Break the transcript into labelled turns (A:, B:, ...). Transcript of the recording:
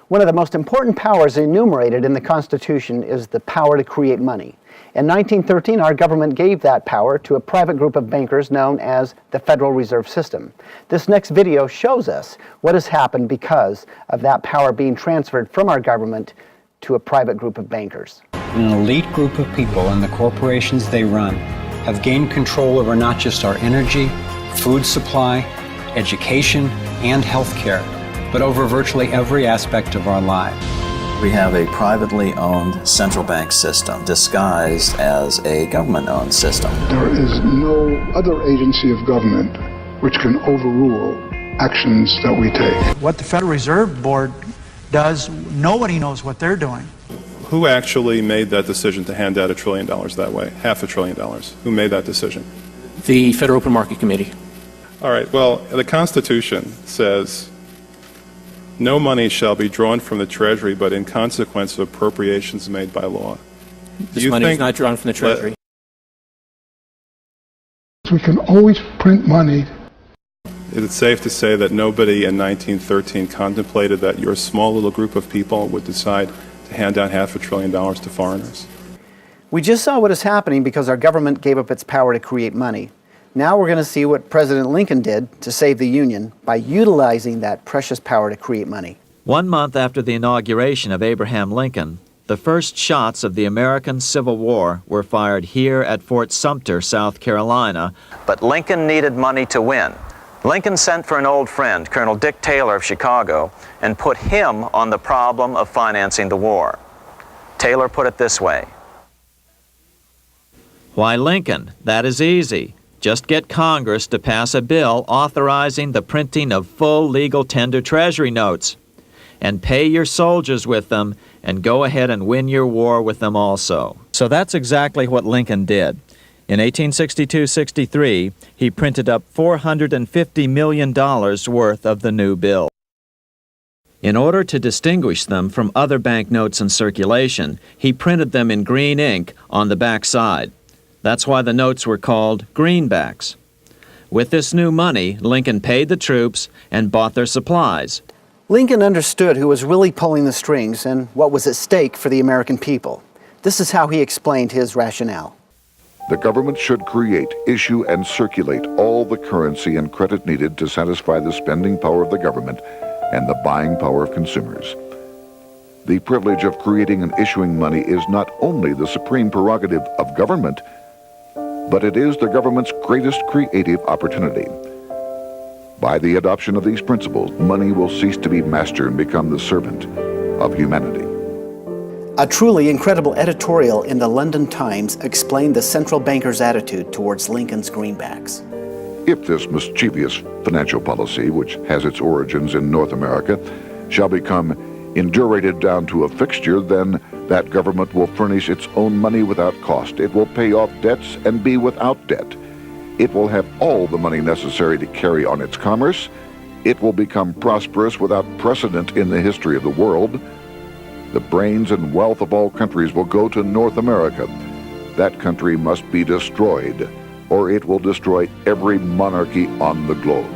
A: One of the most important powers enumerated in the Constitution is the power to create money. In 1913, our government gave that power to a private group of bankers known as the Federal Reserve System. This next video shows us what has happened because of that power being transferred from our government to a private group of bankers.
B: An elite group of people and the corporations they run have gained control over not just our energy, food supply, education, and health care, but over virtually every aspect of our lives.
C: We have a privately owned central bank system disguised as a government-owned system.
D: There is no other agency of government which can overrule actions that we take.
E: What the Federal Reserve Board does, nobody knows what they're doing.
F: Who actually made that decision to hand out $1 trillion that way, $500 billion? Who made that decision?
G: The Federal Open Market Committee.
F: All right, well, the Constitution says no money shall be drawn from the Treasury but in consequence of appropriations made by law.
G: This money is not drawn from the Treasury.
D: We can always print money.
F: Is it safe to say that nobody in 1913 contemplated that your small little group of people would decide to hand out $500 billion to foreigners?
A: We just saw what is happening because our government gave up its power to create money. Now we're going to see what President Lincoln did to save the Union by utilizing that precious power to create money.
H: 1 month after the inauguration of Abraham Lincoln, the first shots of the American Civil War were fired here at Fort Sumter, South Carolina.
C: But Lincoln needed money to win. Lincoln sent for an old friend, Colonel Dick Taylor of Chicago, and put him on the problem of financing the war. Taylor put it this way.
H: Why, Lincoln, that is easy. Just get Congress to pass a bill authorizing the printing of full legal tender Treasury notes, and pay your soldiers with them, and go ahead and win your war with them also. So that's exactly what Lincoln did. In 1862-63, he printed up $450 million worth of the new bill. In order to distinguish them from other banknotes in circulation, he printed them in green ink on the back side. That's why the notes were called greenbacks. With this new money, Lincoln paid the troops and bought their supplies.
A: Lincoln understood who was really pulling the strings and what was at stake for the American people. This is how he explained his rationale.
I: The government should create, issue, and circulate all the currency and credit needed to satisfy the spending power of the government and the buying power of consumers. The privilege of creating and issuing money is not only the supreme prerogative of government, but it is the government's greatest creative opportunity. By the adoption of these principles, money will cease to be master and become the servant of humanity.
A: A truly incredible editorial in the London Times explained the central banker's attitude towards Lincoln's greenbacks.
I: If this mischievous financial policy, which has its origins in North America, shall become indurated down to a fixture, then that government will furnish its own money without cost. It will pay off debts and be without debt. It will have all the money necessary to carry on its commerce. It will become prosperous without precedent in the history of the world. The brains and wealth of all countries will go to North America. That country must be destroyed, or it will destroy every monarchy on the globe.